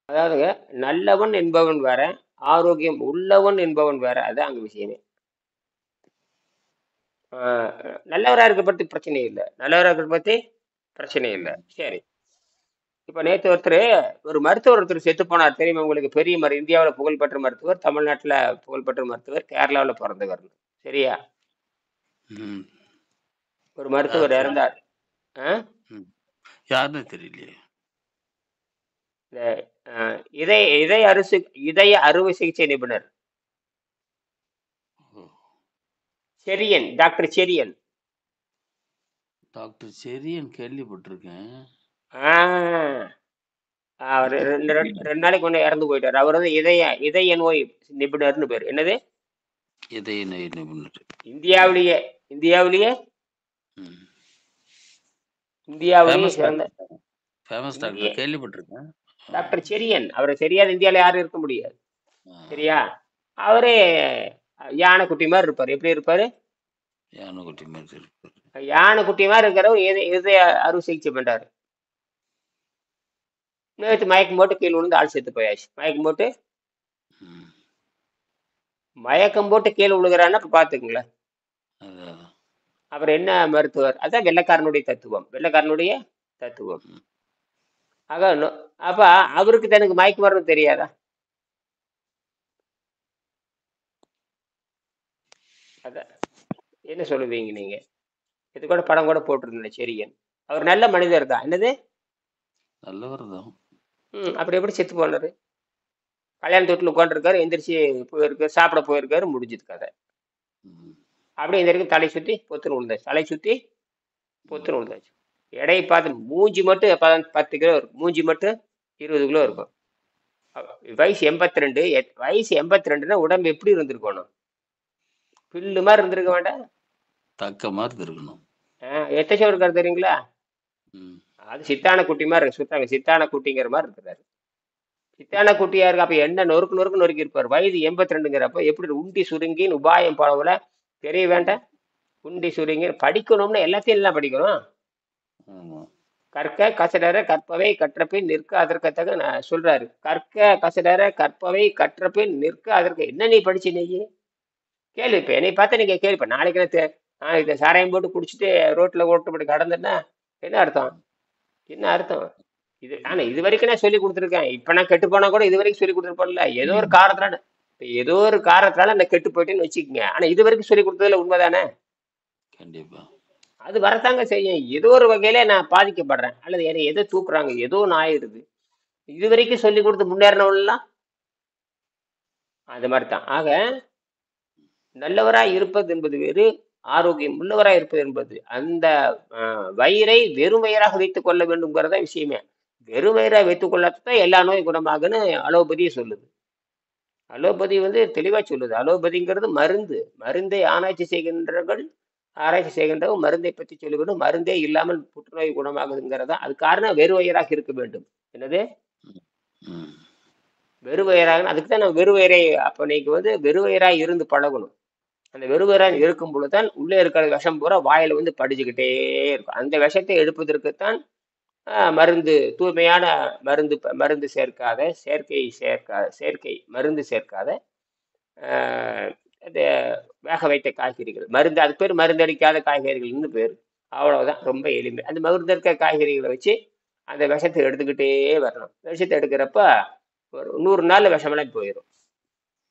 அதாவதுங்க, நல்லவன் என்பவன் வேற, ஆரோக்கியம் உள்ளவன் என்பவன் வேற. அதான் அங்க விஷயமே. ஆஹ் நல்லவரா இருக்க பத்தி பிரச்சனை இல்லை. நல்லவரா இருக்க பத்தி பிரச்சனை இல்லை. ம். சரி. இப்ப நேத்து ஒரு மருத்துவர் செத்து போனார் தெரியுமா உங்களுக்கு? பெரிய இந்தியாவுல புகழ்பெற்ற மருத்துவர், தமிழ்நாட்டுல புகழ்பெற்ற மருத்துவர், கேரளாவுல பிறந்தவர். சரியா? ம். ஒரு யார் மருத்துவர் தெரியும்? இறந்தார். ஆஹ் ம். யாருன்னு தெரியலையே. இந்த இதய இதய இதய அறுவை சிகிச்சை நிபுணர் ஓ! செரியன், டாக்டர் செரியன். டாக்டர் செரியன் கேள்விப்பட்டிருக்கேன். ஆஹ் அவர் ரெண்டு நாளைக்கு முன்னே இறந்து போயிட்டார். அவர் இதய இதய நோய் நிபுணர்னு பேர். என்னது? இதய நோய் நிபுணர். இந்தியாவிலேயே இந்தியாவிலேயே ம். இந்தியாவிலேயே ஃபேமஸ் சிறந்த டாக்டர். ஃபேமஸ் இந்திய டாக்டர் கேள்விப்பட்டிருக்கேன். ஆ. டாக்டர் செரியன். அவரை தெரியாத இந்தியாவில் யாரும் இருக்க முடியாது. ஆ. சரியா? அவரே யானை குட்டி மாதிரி இருப்பாரு. எப்படி இருப்பாரு? யானைக்குட்டி மாதிரி இருக்கு. யானை குட்டி மாதிரி இருக்கிறவர் இதய அறுவை சிகிச்சை பண்றாரு. நேற்று மயக்கம் போட்டு கீழே விழுந்து ஆள் செத்து போயாச்சு. ம். மயக்கம் போட்டு கீழே விழுகிறான்னா இப்ப பாத்துக்குங்களேன். அதான். அவர் என்ன மருத்துவர்? அதான் வெள்ளைக்காரனுடைய தத்துவம். வெள்ளைக்காரனுடைய தத்துவம். ம். ஆக அப்ப அவருக்கு தனக்கு மயக்கம் வர்றது தெரியாதா? அதான் என்ன சொல்லுவீங்க நீங்க? இது கூட படம் கூட போட்டிருந்தேன் செரியன். அவர் நல்ல மனிதர் தான். என்னது? நல்லவர் தான். அப்படி எப்படி செத்து போனாரு? கல்யாணத்து வீட்டுல உட்காந்துருக்காரு, எந்திரிச்சு போயிருக்காரு, சாப்பிட போயிருக்காரு, முடிஞ்சது கதை. ம். அப்படியே இந்த வரைக்கும் தலை சுத்தி பொத்துன்னு விழுந்தாச்சு. தலை சுத்தி ம். பொத்துன்னு விழுந்தாச்சு. எடையை பார்த்து மூஞ்சி மட்டும் 10 கிலோ இருக்கும். மூஞ்சி மட்டும் 20 கிலோ ம். இருக்கும். வயசு 82. வயசு 82ன்னா உடம்பு எப்படி இருந்திருக்கணும்? பில்லு மாதிரி இருந்திருக்க வேண்டாம்? தக்க மாதிரி இருக்கணும். எத்தச்சம் இருக்காரு தெரியுங்களா? ம். அது சித்தான குட்டி மாதிரி இருக்கு. சுத்தாங்க சித்தான குட்டிங்கிற மாதிரி இருக்கிறாரு. சித்தான குட்டியா இருக்கு. அப்ப என்ன நொறுக்கு நொறுக்கு நொறுக்கி இருப்பாரு. வயது 82ங்கிறப்ப எப்படி உண்டி சுருங்கின்னு உபாயம் போல தெரிய ம். வேண்டாம்? உண்டி சுருங்கி படிக்கணும்னு எல்லாத்தையும் எல்லாம் படிக்கணும். ஆமா. கற்க கசடற கற்பவை கற்றபின் நிற்க அதற்கத்தக சொல்றாரு. கற்க கசடற கற்பவை கற்றபின் நிற்க அதற்கு என்ன நீ படிச்சு நீ கேள்வி. இப்ப என்னை பார்த்தா நீங்க கேள்வி. இப்ப நாளைக்கு நான் இதை சாராயம் போட்டு குடிச்சிட்டு ரோட்ல ஓட்டுப்படி கடந்தேன்னா என்ன அர்த்தம்? என்ன அர்த்தம்? ஆனா இது வரைக்கும் நான் சொல்லி கொடுத்துருக்கேன். இப்ப நான் கெட்டு போனா கூட இது வரைக்கும் சொல்லி கொடுத்துருப்பேன்ல. ஏதோ ஒரு காரணத்தினால நான் கெட்டு போயிட்டேன்னு வச்சுக்கோங்க. ஆனா இது வரைக்கும் சொல்லி கொடுத்ததுல உண்மைதானே? கண்டிப்பா. அது வரத்தாங்க செய்யும். ஏதோ ஒரு வகையில நான் பாதிக்கப்படுறேன், அல்லது என்னை எதோ தூக்குறாங்க, ஏதோ ஒன்று ஆயிடுது. இது வரைக்கும் சொல்லி கொடுத்து முன்னேறினவெல்லாம் அது மாதிரிதான். ஆக நல்லவராய் இருப்பது என்பது வேறு, ஆரோக்கியம் உள்ளவராய் இருப்பது என்பது. அந்த வயிறை வெறும் வயிறாக வைத்துக் கொள்ள வேண்டும்ங்கிறத விஷயமே. வெறும் வயிறாக வைத்துக் கொள்ளத்தான் எல்லா நோயும் குணமாகுன்னு அலோபதியே சொல்லுது. அலோபதி தெளிவா சொல்லுது. அலோபதிங்கிறது மருந்து. மருந்தை ஆராய்ச்சி செய்கின்றவர்கள் மருந்தை பற்றி சொல்லுகணும். மருந்தே இல்லாமல் புற்றுநோய் குணமாகுதுங்கிறதா. அது காரணம் வெறுவயிறாக இருக்க வேண்டும். என்னது? ம். வெறுவயிறாக. அதுக்கு தான் நான் வெறுவயிறை. அப்ப நீங்க வெறுவயிறாய் இருந்து பழகணும். அந்த வெறுவயிறாய் ம். இருக்கும் பொழுதுதான் உள்ளே இருக்கிற விஷம் பூரா வாயில படிச்சுக்கிட்டே இருக்கும். அந்த விஷத்தை எடுப்பதற்குத்தான் மருந்து, தூய்மையான மருந்து, மருந்து சேர்க்காத, செயற்கை மருந்து சேர்க்காத ஆஹ் அது வேக வைத்த காய்கறிகள். மருந்து, அது பேர் மருந்தடிக்காத காய்கறிகள்னு பேர். அவ்வளவுதான். ரொம்ப எளிமை. அந்த மருந்து இருக்க காய்கறிகளை வச்சு அந்த விஷத்தை எடுத்துக்கிட்டே வரணும். விஷத்தை எடுக்கிறப்ப ஒரு 100 நாள்ல விஷமெல்லாம் போயிடும்.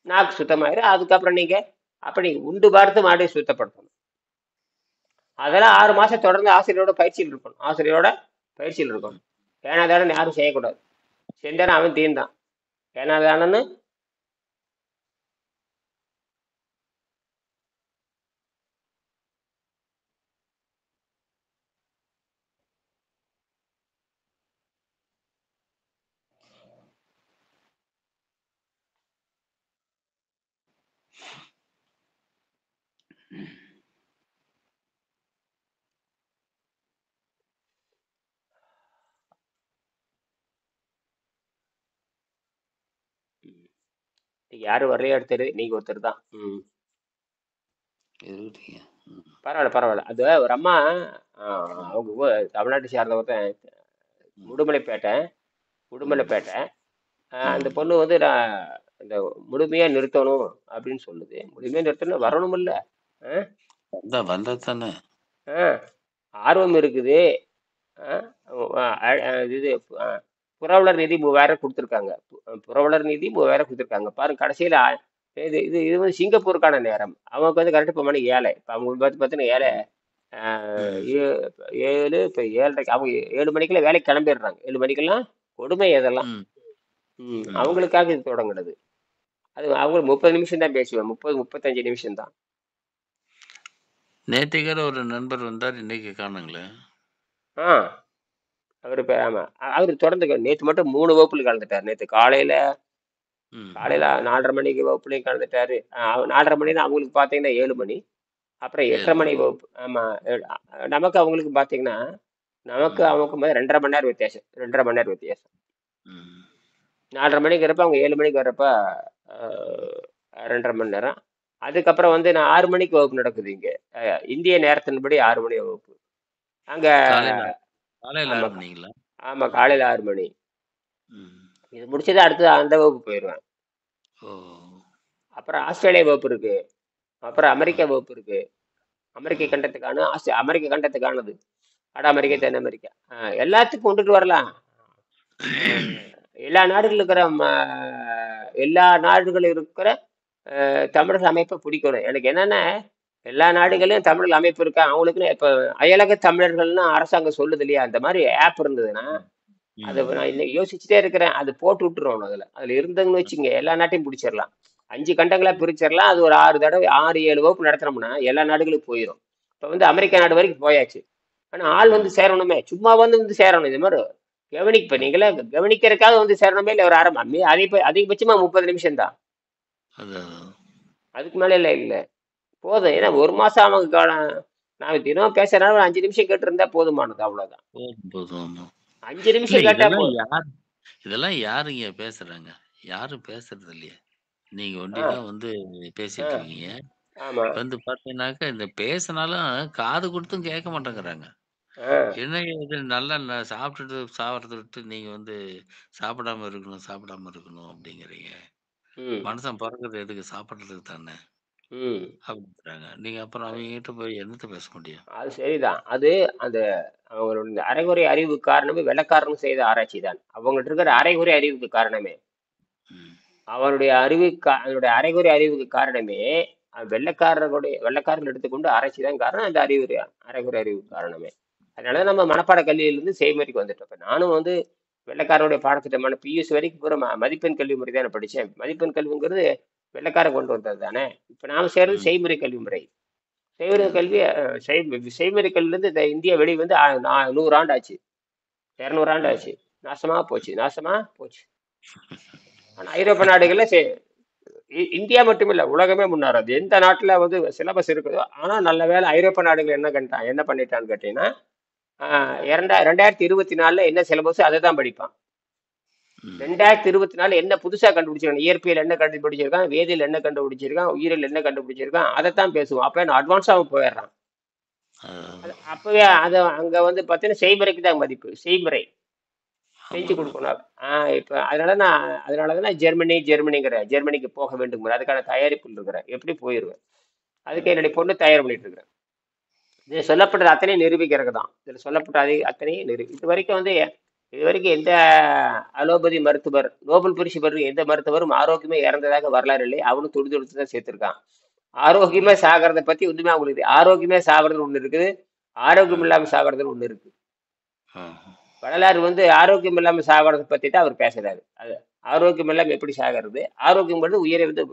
நாக்கு சுத்தமாயிரும். அதுக்கப்புறம் நீங்க உண்டு பார்த்து மாடி சுத்தப்படுத்தணும். அதெல்லாம் 6 மாசம் தொடர்ந்து ஆசிரியரோட பயிற்சியில் இருக்கணும். ஏனாதானு யாரும் செய்யக்கூடாது. செஞ்சானா அவன் தீர்ந்தான். ஏனாதானன்னு யாரு வரலையோ எடுத்தாரு. நீங்க ஒருத்தர் தான். இருக்கீங்க. ம். பரவாயில்ல, பரவாயில்ல. அது ஒரு அம்மா, அவங்க தமிழ்நாட்டை சார்ந்த ஒருத்தன். ம். உடுமலைப்பேட்டை. ம். உடுமலைப்பேட்டை அந்த ம். பொண்ணு வந்து நான் இந்த முழுமையா நிறுத்தணும் அப்படின்னு சொல்லுது. முழுமையா நிறுத்தணும் ம். வரணுமில்ல. அ, வந்தா தானே. அ, ஆர்வம் இருக்குது. அ, இது அ, புரவலர் நிதி 3000 குடுத்துருக்காங்க. புரவலர் நிதி 3000 குடுத்துருக்காங்க. பாருங்க கடைசியில இது இது இது வந்து சிங்கப்பூருக்கான நேரம். அவங்களுக்கு வந்து கரெக்ட்டா இப்ப மணி 7. இப்ப அவங்களுக்கு பார்த்தீங்கன்னா 7 ம். ஆ ம். 7 இப்ப 7:30 அவங்க 7 மணிக்கெல்லாம் வேலைக்கு கிளம்பிடுறாங்க. 7 மணிக்கெல்லாம் கொடுமை அதெல்லாம். ம். ம். அவங்களுக்காக இது தொடங்குனது. அது அவங்க 30 நிமிஷம் தான் பேசுவேன். 30, 35 நிமிஷம் தான். நேத்திக்கர ஒரு நண்பர் வந்தார். இன்னைக்கு காணோங்களே. ஆ அவரு இப்ப ஆமா. அவரு தொடர்ந்து நேத்து மட்டும் 3 வகுப்புல கலந்துட்டாரு. நேத்து காலையில ம். காலையில 4:30 மணிக்கு வகுப்புலயும் கலந்துட்டாரு. 4:30 மணின்னா அவங்களுக்கு பார்த்தீங்கன்னா 7 மணி. அப்புறம் 7 8:30 மணி மணி. வகுப்பு. ஆமா. நமக்கு அவங்களுக்கு பார்த்தீங்கன்னா, நமக்கு ம். அவங்களுக்கு 2:30 மணி நேரம் வித்தியாசம். 2:30 மணி நேரம் வித்தியாசம். ம். 4:30 மணிக்கு வரப்ப அவங்க 7 மணிக்கு வர்றப்ப ஆ, 2:30 மணி நேரம். அதுக்கப்புறம் வந்து நான் 6 மணிக்கு வகுப்பு நடக்குது இங்க. இந்திய நேரத்தின்படி 6 மணி வகுப்பு. அங்க காலையில காலையில ஆமா 6 மணிங்களா? ஆமா ம். காலையில 6 மணி. ம். இது முடிச்சது அடுத்து அந்த வகுப்பு போயிடுவேன். ஓ! அப்புறம் ஆஸ்திரேலியா வகுப்பு இருக்கு. அப்புறம் அ. அமெரிக்கா வகுப்பு இருக்கு. அமெரிக்க ம். கண்டத்துக்கான அமெரிக்க கண்டத்துக்கானது. வட அமெரிக்கா, ம். தென் அமெரிக்கா. எல்லாத்துக்கும் கொண்டுட்டு வரலாம். எல்லா நாடுகளில் இருக்கிற எல்லா நாடுகளில் இருக்கிற தமிழர் அமைப்பை பிடிக்கணும். எனக்கு என்னன்னா எல்லா ம். நாடுகளிலும் தமிழர் அமைப்பு இருக்கா அவங்களுக்குன்னு இப்ப அயலக தமிழர்கள்னு அரசாங்கம் சொல்லுது இல்லையா அந்த மாதிரி ஆப் இருந்ததுன்னா ம். அதை ம். நான் இன்னைக்கு யோசிச்சுட்டே இருக்கிறேன். அது போட்டு விட்டுருவோம் அதுல இருந்ததுன்னு வச்சுங்க எல்லா நாட்டையும் பிடிச்சிடலாம். 5 கண்டங்களா பிரிச்சிடலாம். அது ஒரு 6 தடவை 6, 7 வகுப்பு நடத்துனோம்னா எல்லா நாடுகளுக்கும் போயிடும். இப்ப வந்து அமெரிக்கா நாடு வரைக்கும் போயாச்சு. ஆனா ஆள் வந்து ம். சேரணுமே. சும்மா வந்து சேரணும். இந்த மாதிரி இப்ப ம். நீங்களே கவனிக்கிறதுக்காக வந்து சேரணுமே இல்ல ஒரு அரை அதிகபட்சமா 30 நிமிஷம் தான். அதான் அதான். அதுக்கு மேல இல்ல போதும். ஏன்னா ம். ஒரு மாசம் அவங்க நான் தினம் பேசுறதுனால ஒரு 5 நிமிஷம் கேட்டு இருந்தா போதுமானது அவ்வளவுதான். போதும், போதும். ஆமா. 5 இல்ல நிமிஷம் கேட்டா போதும். இதெல்லாம் யாருங்க பேசுறாங்க? யாரும் பேசுறது இல்லையே! நீங்க ஒண்டி ஆ தான் வந்து ஆ பேசிட்டு இருக்கீங்க. ஆமா வந்து பார்த்தீங்கன்னாக்கா, இந்த பேசினாலும் காது குடுத்தும் கேட்க மாட்டேங்கிறாங்க. ஆ என்னங்க இது நல்லா சாப்பிட்டுட்டு சாவறத விட்டு நீங்க வந்து சாப்பிடாம இருக்கணும், சாப்பிடாம இருக்கணும் அப்படிங்கிறீங்க. ம் மனுஷன் பொறக்குறது எதுக்கு? சாப்பிடுறதுக்கு தானே! ம் அப்படின்றாங்க. நீங்க அப்புறம் அவங்ககிட்ட போய் என்னத்த பேச முடியும்? அது சரிதான். அது அந்த அவங்களுடைய இந்த அரைகுறை அறிவுக்கு காரணமே வெள்ளைக்காரனும் செய்த ஆராய்ச்சி தான். அவங்கள்ட்ட இருக்கிற ம், அரைகுறை அறிவுக்கு காரணமே. ம், அவனுடைய அரைகுறை அறிவுக்கு காரணமே வெள்ளைக்காரர்கள் எடுத்துக்கொண்டு ஆராய்ச்சி தான் காரணம். அந்த அரைகுறை அறிவுக்கு காரணமே. அதனாலதான் நம்ம மனப்பாட கல்வியிலிருந்து செய்முறைக்கு வந்துட்டோம். இப்ப நானும் வந்து வெள்ளைக்காரனுடைய பாடத்திட்டமான பியூசி வரைக்கும் பூரா மதிப்பெண் கல்வி முறை தானே படிச்சேன். மதிப்பெண் கல்விங்கிறது வெள்ளைக்காரன் கொண்டு வந்தது தானே. இப்ப நாம சேர்றது ம். செய்முறை கல்வி முறை. செய்முறை அதான். கல்வி செய்முறை கல்வியிலிருந்து இந்த இந்தியா வெளி வந்து 100 ஆண்டு ஆச்சு. 200 ஆண்டு ம், ஆச்சு. நாசமா போச்சு நாசமா போச்சு. ஆனா ஐரோப்பிய நாடுகள்ல இந்தியா மட்டும் இல்ல உலகமே முன்னேறாது. எந்த நாட்டுல வந்து சிலபஸ் இருக்குதோ ஆனா நல்ல வேளை ஐரோப்பிய நாடுகள் என்ன பண்ணிட்டான்னு கேட்டீங்கன்னா 2024ல என்ன சிலபஸ் அதை தான் படிப்பான். ம். 2024 என்ன புதுசா கண்டுபிடிச்சிருக்கான், இயற்பியல் என்ன கண்டுபிடிச்சிருக்கான், வேதியியல் என்ன கண்டுபிடிச்சிருக்கான், உயிரியல் என்ன கண்டுபிடிச்சிருக்கான், அதைத்தான் பேசுவோம். அப்ப என்ன அட்வான்ஸா அவன் போயிடுறான். அதான். அப்பவே அங்க வந்து பாத்தீங்கன்னா செய்முறைக்கு தான் மதிப்பு. செய்முறை செஞ்சு ஆமாங்க. கொடுக்கணும். இப்ப அதனாலதான் நான் ஜெர்மனிக்கு போக வேண்டும். அதுக்கான தயாரிப்பில் இருக்கிறேன். எப்படி போயிருவேன். அதுக்கு ம், என்னுடைய பொண்ணு தயார் பண்ணிட்டு இருக்கிறேன். இது சொல்லப்பட்டது அத்தனையும் நிரூபிக்கிறது தான். இதுல சொல்லப்பட்ட அத்தனையும் இதுவரைக்கும் எந்த அலோபதி மருத்துவர் நோபல் பரிசு பெற்ற எந்த மருத்துவரும் ஆரோக்கியமா இறந்ததாக வரலாறு இல்லை. அவனும் துடி துடிச்சு தான் சேர்த்திருக்கான். ஆரோக்கியமா ம், சாகிறத பத்தி ஒண்ணுமே அவங்களுக்கு ஆரோக்கியமா சாகிறது ஒண்ணு இருக்குது. ஆரோக்கியம் ம். இல்லாம சாகிறது ஒண்ணு இருக்கு. ஆ. வரலாறு வந்து ஆரோக்கியம் இல்லாம சாகிறத பத்தி தான் அவர் பேசுறாரு. அது ஆரோக்கியம் இல்லாம எப்படி சாகிறது, ஆரோக்கியம்ங்கிறது உயிரை வந்து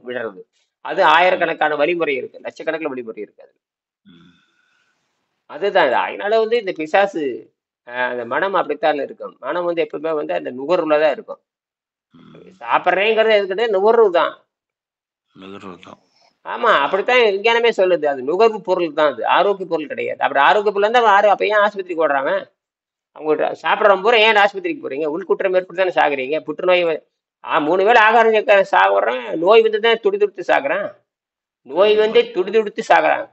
விடுறது. அது ம், ஆயிரக்கணக்கான வழிமுறை இருக்கு, லட்சக்கணக்கில் வழிமுறை இருக்கு அது. ம். அதுதான் இது. அதனால வந்து இந்த பிசாசு அந்த மனம் அப்படித்தான் இருக்கும். மனம் வந்து எப்பவுமே வந்து அந்த நுகர்வுல தான் இருக்கும். ம். சாப்பிட்றேங்கிறது எதுக்கிட்ட நுகர்வு தான். நுகர்வு தான். ஆமா அப்படித்தான் விஞ்ஞானமே சொல்லுது. அது நுகர்வு பொருள் தான். அது ஆரோக்கிய பொருள் கிடையாது. அப்படி ஆரோக்கிய பொருள் இருந்தா அப்ப ஏன் ஆஸ்பத்திரிக்கு ஓடுறாங்க? அவங்க சாப்பிட்றவங்க பூரா ஏன் ஆஸ்பத்திரிக்கு போறீங்க? உள்குற்றம் ஏற்பட்டு தானே சாகுறீங்க. புற்றுநோய் 3 வேளை ஆகாரம் சாப்பிட்றேன். நோய் வந்து தான் துடி துடித்து சாகுறேன். நோய் கண்டிப்பா. வந்து துடி துடித்து சாகுறான்.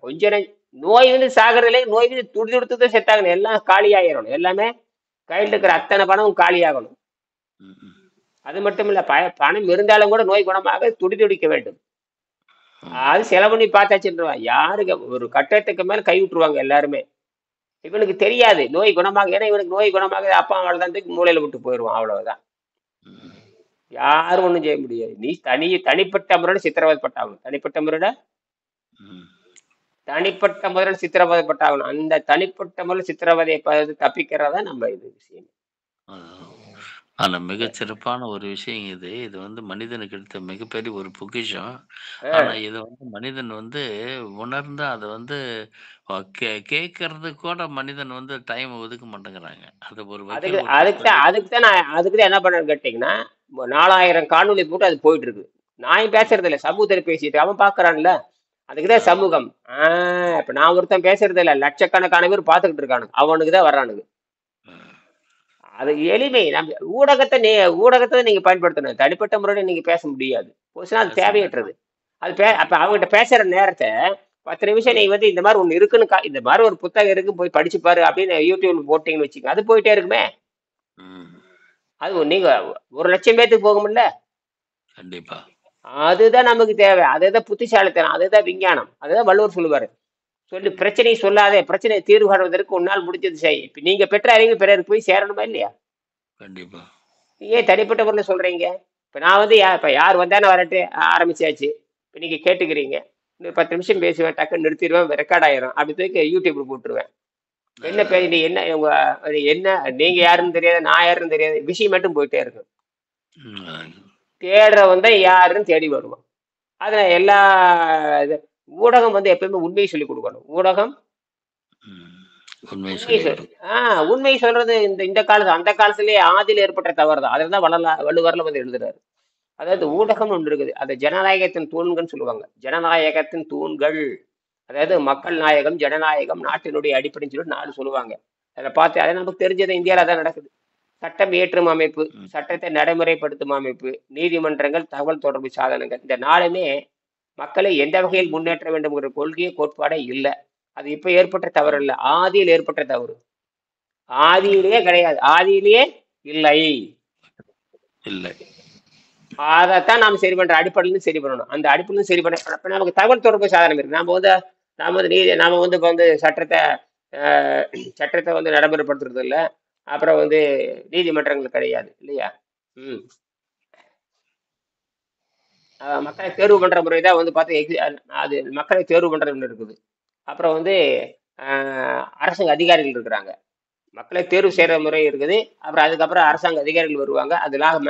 நோய் வந்து சாகுறதுல நோய் வந்து துடி துடித்து தான் செத்தாகணும். எல்லாம் காலி ஆயிரணும். எல்லாமே கையில் இருக்கிற ம், அத்தனை பணமும் காலி ஆகணும். ம், ம். அது மட்டும் இல்ல, பணம் இருந்தாலும் கூட நோய் குணமாக துடிதுடிக்க வேண்டும். ம். அது செலவு பண்ணி பார்த்தாச்சுன்றான். யாருக்கு ஒரு கட்டத்துக்கு மேல கை விட்டுருவாங்க எல்லாருமே. இவனுக்கு தெரியாது நோய் குணமாக, ஏன்னா இவனுக்கு நோய் குணமாக அப்பா அவ்வளவுதான் தூக்கி மூலையில விட்டு போயிடுவான், அவ்வளவுதான். ம். யாரும் ஒண்ணும் செய்ய முடியாது. நீ தனிப்பட்ட முறையில சித்திரவதைப்பட்டாகணும். தனிப்பட்ட முறையில ம். தனிப்பட்ட முறையில் சித்திரவதைப்பட்டாகணும். அந்த தனிப்பட்ட முறையில் சித்திரவதையை தப்பிக்கிறதா நம்ம இது விஷயம். அதான். ஆனா மிகச்சிறப்பான ஒரு விஷயம் இது. இது வந்து மனிதனுக்கு எடுத்த மிகப்பெரிய ஒரு பொக்கிஷம். ஆனா ஆஹ் இத வந்து மனிதன் வந்து உணர்ந்து அத வந்து கேட்கறதுக்கு கூட மனிதன் வந்து டைம் ஒதுக்க மாட்டேங்கிறாங்க. அது ஒரு அதுக்கு வக்கீல் ஒருத்தர் அதுக்கு தான் நான் அதுக்கு தான் என்ன பண்ணேன்னு கேட்டீங்கன்னா, 4000 காணொளி போட்டு அது போயிட்டு இருக்கு. நான் ம். பேசுறது இல்ல, சமூகத்துல பேசிட்டு அவன் பாக்குறான்ல. அதுக்குதான் ஆமா. சமூகம். இப்ப நான் ஒருத்தன் பேசுறது இல்ல, லட்சக்கணக்கான பேர் பாத்துக்கிட்டு இருக்கானுங்க, அவனுக்கு தான் வர்றானுங்க. ம். அது எளிமை. நம்ம ஊடகத்தை நீங்க பயன்படுத்தணும். தனிப்பட்ட முறையில நீங்க பேச முடியாது. போச்சுன்னா அது பேச முடியும். தேவையற்றது. அப்ப கண்டிப்பா. அவங்ககிட்ட பேசுற நேரத்தை 10 நிமிஷம் நீ ம். வந்து இந்த மாதிரி ஒண்ணு இருக்குன்னு இந்த மாதிரி ஒரு புத்தகம் இருக்கு போய் படிச்சு பாரு அப்படின்னு யூடியூப்ல போட்டீங்கன்னு வச்சுக்கோங்க, அது போயிட்டே இருக்குமே. ம். அது நீங்க 1,00,000 பேத்துக்கு போகும்ல. கண்டிப்பா. அதுதான் நமக்கு தேவை. அதுதான் புத்திசாலித்தனம், அதுதான் விஞ்ஞானம், அதுதான் வள்ளுவர் சொல்லுவாரு. பிரச்சனையை சொல்லாதே, பிரச்சனையை தீர்வு காணுவதற்கு உன்னால் முடிஞ்சது செய். இப்ப நீங்க பெற்ற அறிவு பிறருக்கு போய் சேரணுமா இல்லையா? கண்டிப்பா. ஏன் தனிப்பட்ட முறையில் சொல்றீங்க? இப்ப நான் வந்து இப்ப யார் வந்தானே வரட்டு, ஆரம்பிச்சாச்சு. இப்ப நீங்க கேட்டுக்கிறீங்க. இன்னும் 10 நிமிஷம் ம். பேசுவேன், டக்குன்னு நிறுத்திடுவேன், ரெக்கார்ட் ஆயிரும். அப்படி தூக்கி யூடியூப்ல போட்டுருவேன். என்ன பேர், அதான். நீ என்ன உங்க என்ன, நீங்க யாருன்னு தெரியாது, நான் யாருன்னு தெரியாது, விஷயம் மட்டும் போயிட்டே இருக்கும். ம். தேடுறவன் தான் யாருன்னு தேடி வருவான். அதுல எல்லா இது ஊடகம் வந்து எப்பயுமே உண்மையை சொல்லிக் கொடுக்கணும். ஊடகம் ம். உண்மைய உண்மையை சொல்லிக் சொல் குடுக்கும். உண்மையை சொல்றது இந்த இந்த காலத்து அந்த காலத்திலேயே ஆதியில் ஏற்பட்ட தவறு தான். அதில் தான் வள்ளுவர்ல வந்து எழுதுறாரு. அதாவது ம். ஊடகம் ஒன்று இருக்குது. அது ஜனநாயகத்தின் தூண்கள்னு சொல்லுவாங்க. ஜனநாயகத்தின் தூண்கள். அதாவது மக்கள் நாயகம், ஜனநாயகம், நாட்டினுடைய அடிப்படைன்னு சொல்லிட்டு 4 சொல்லுவாங்க. அதை பார்த்து அதை நமக்கு தெரிஞ்சது இந்தியாவில் அதான் நடக்குது. சட்டம் இயற்றும் அமைப்பு, ம். சட்டத்தை நடைமுறைப்படுத்தும் அமைப்பு, நீதிமன்றங்கள், தகவல் தொடர்பு சாதனங்கள், இந்த நாளுமே மக்களை எந்த வகையில் ம். முன்னேற்ற வேண்டும்ங்கிற கொள்கையே கோட்பாடே இல்லை. அது இப்ப ஏற்பட்ட தவறு ம். இல்லை, ஆதியில் ஏற்பட்ட தவறு. ஆதியிலேயே ம். கிடையாது, ஆதியிலேயே இல்லை. இல்லை. அதைத்தான் நாம சரி பண்ற, அடிப்படையிலிருந்து சரி பண்ணணும். அந்த அடிப்படையிலிருந்து சரி பண்ண அப்ப நமக்கு தகவல் தொடர்பு சாதனம் இருக்கு. நாம வந்து இப்ப வந்து சட்டத்தை வந்து நடைமுறைப்படுத்துறது இல்ல. அப்புறம் வந்து நீதிமன்றங்கள் கிடையாது இல்லையா? ம். மக்களை தேர்வு பண்ற முறை தான் வந்து பார்த்தா அது மக்களை தேர்வு பண்றது ஒண்ணு இருக்குது. அப்புறம் வந்து அரசாங்க அதிகாரிகள் இருக்கிறாங்க. மக்களை தேர்வு செய்யற ம். முறை இருக்குது. அப்புறம் அதுக்கப்புறம் அரசாங்க அதிகாரிகள் வருவாங்க. அதெல்லாம்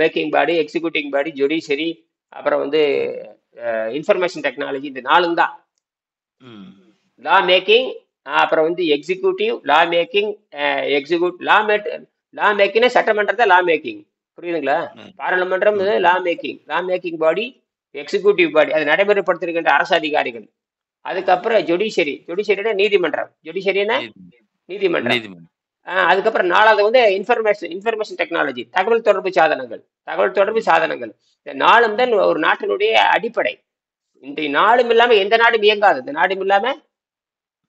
மேக்கிங் பாடி, எக்ஸிக்யூட்டிங் பாடி, ஜுடிஷியரி, அப்புறம் வந்து இன்ஃபர்மேஷன் டெக்னாலஜி, இந்த 4ம் தான். ம். லா மேக்கிங், அப்புறம் வந்து எக்ஸிக்யூட்டிவ், லா மேக்கிங், எக்ஸிக்யூட் லா மேக்கிங் சட்டமன்றத்தை லா மேக்கிங். புரியுதுங்களா? ம். பாராளுமன்றம் ம். லா மேக்கிங் பாடி, எக்ஸிக்யூட்டிவ் பாடி, அதை நடைமுறைப்படுத்திருக்கின்ற அரசு அதிகாரிகள். அதுக்கப்புறம் ஜுடிஷியரினா நீதிமன்றம், ஜுடிஷியரினா நீதி நீதிமன்றம். நீதிமன்றம். அதுக்கப்புறம் 4வது வந்து இன்ஃபர்மேஷன் டெக்னாலஜி, தகவல் தொடர்பு ம். சாதனங்கள். இந்த 4ம் ம். தான் ஒரு நாட்டினுடைய அடிப்படை. இந்த 4ம் இல்லாம எந்த நாடும் இயங்காது. இந்த நாடும் இல்லாம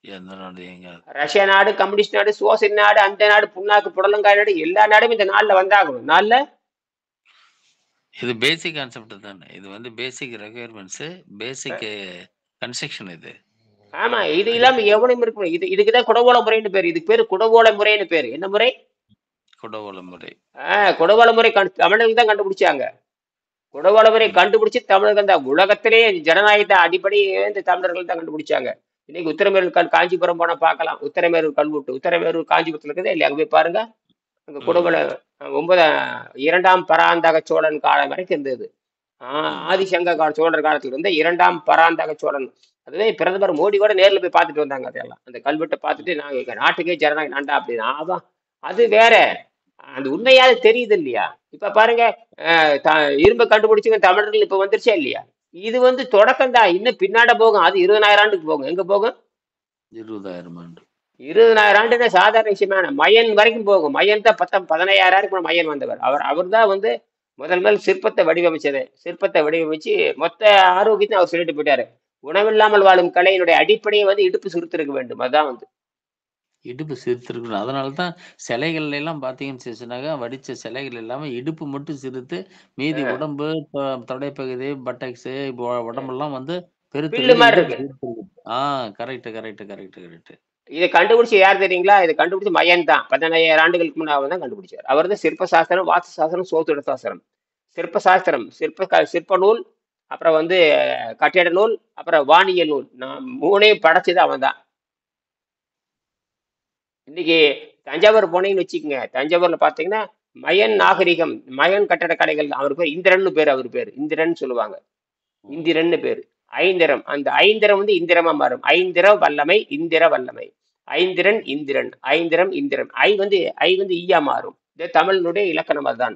எந்த நாடு எங்கேயாவது. ரஷ்யா நாடு, கம்யூனிஸ்ட் நாடு, சோசியல் நாடு, அந்த நாடு, புண்ணாக்கு புடலங்காய் நாடு, எல்லா நாடும் இந்த நாள்ல வந்தாகணும். நாள்ல இது பேசிக் கான்செப்ட் தானே. இது வந்து பேசிக் ரெக்யர்மெண்ட்ஸ், பேசிக் கன்ஸ்ட்ரக்ஷன் இது. ஆமா, இது இல்லாம அடிப்படை எவனும் இருக்கணும். இதுக்குதான் குடவோலை முறைன்னு பேரு. இதுக்கு பேரு குடவோலை முறைன்னு பேரு. என்ன முறை? குடவோலை முறை. குடவோலை முறை தமிழர்கள் தான் கண்டுபிடிச்சாங்க. குடவோலை முறை ம். கண்டுபிடிச்சு தமிழர்கள் தான். உலகத்திலே ஜனநாயகத்தை அடிப்படையே இந்த தமிழர்கள் தான் கண்டுபிடிச்சாங்க. இன்னைக்கு உத்தரமேரூர் காஞ்சிபுரம் போனா பார்க்கலாம். உத்தரமேரூர் கல்வெட்டு, உத்தரமேரூர் காஞ்சிபுரத்துல இருக்குது இல்லையா? அங்க போய் பாருங்க. அங்க குடவோலை ம். 2ஆம் பராந்தக சோழன் காலம் வரைக்கும் இருந்தது. ம். ஆதிசங்க சோழர் காலத்துல இருந்து 2ஆம் பராந்தக சோழன். அதுவே பிரதமர் மோடி கூட நேர்ல போய் பார்த்துட்டு வந்தாங்க. அதெல்லாம் அந்த கல்வெட்டை பார்த்துட்டு, நாங்க எங்க நாட்டுக்கே ஜனநாயகம் நான்டா அப்படின்னா, அது வேற. அந்த உண்மையாவது தெரியுது இல்லையா? இப்ப பாருங்க, இரும்பை கண்டுபிடிச்சுங்க தமிழர்கள் இப்ப வந்துருச்சா இல்லையா? இது வந்து தொடக்கம் தான். இன்னும் பின்னாட போகும். அது 20,000 ஆண்டுக்கு போகும். எங்க போகும்? 20,000 ஆண்டு. 20,000 ஆண்டுன்னா சாதாரண விஷயமான மயன் வரைக்கும் போகும். மயன் தான் 15,000 மயன் வந்தவர். அவர் தான் வந்து முதல் சிற்பத்தை வடிவமைச்சது. சிற்பத்தை வடிவமைச்சு மொத்த ஆரோக்கியத்தையும் அவர் சொல்லிட்டு போயிட்டாரு. உணவில்லாமல் வாழும் கலையினுடைய அடிப்படையை வந்து இடுப்பு சுருத்திருக்க வேண்டும். அதான் வந்து இடுப்பு சிறுத்திருக்கணும். அதனால தான் சிலைகள்ல எல்லாம் பார்த்தீங்கன்னு சொன்னாக்கா, வடிச்ச சிலைகள் எல்லாமே இடுப்பு மட்டும் சிறுத்து, மீதி அ, உடம்பு, தொடைப்பகுதி, பட்டக்ஸு அ. உடம்பெல்லாம் வந்து பில்லு பெருத்திருக்கு. மாரி இடுப்பு இருக்கு. சிறுத்திருக்கு. ஆ கரெக்ட், கரெக்ட், கரெக்ட், கரெக்ட். இத கண்டுபிடிச்ச யார் தெரியுங்களா? இத கண்டுபிடிச்ச மயன் தான். 15,000 ஆண்டுகளுக்கு முன்ன அவர் தான் கண்டுபிடிச்சார். அவர் தான் சிற்ப சாஸ்திரம், வாஸ்து சாஸ்திரம், சோதிட சாஸ்திரம். சிற்ப சாஸ்திரம், சிற்ப நூல், அப்புறம் வந்து கட்டிட நூல், அப்புறம் வானியல் நூல். நான் 3யும் படைச்சது அவன் தான். இன்னைக்கு தஞ்சாவூர் போனீங்கன்னு வச்சுக்கங்க. தஞ்சாவூர்ல பார்த்தீங்கன்னா, மயன் நாகரிகம், மயன் கட்டடக்கலைகள் அவர் பேர் இந்திரன்னு பேரு அவர் பேரு. இந்திரன்னு சொல்லுவாங்க. ம். இந்திரன்னு பேரு. ஐந்திரம். அந்த ஐந்திரம் வந்து இந்திரமா மாறும். ஐந்திர வல்லமை, இந்திர வல்லமை. ஐந்திரன், ம். இந்திரன். ஐந்திரம், இந்திரன். ஐ வந்து ஈயா மாறும். இது தமிழினுடைய இலக்கணம் அதுதான்.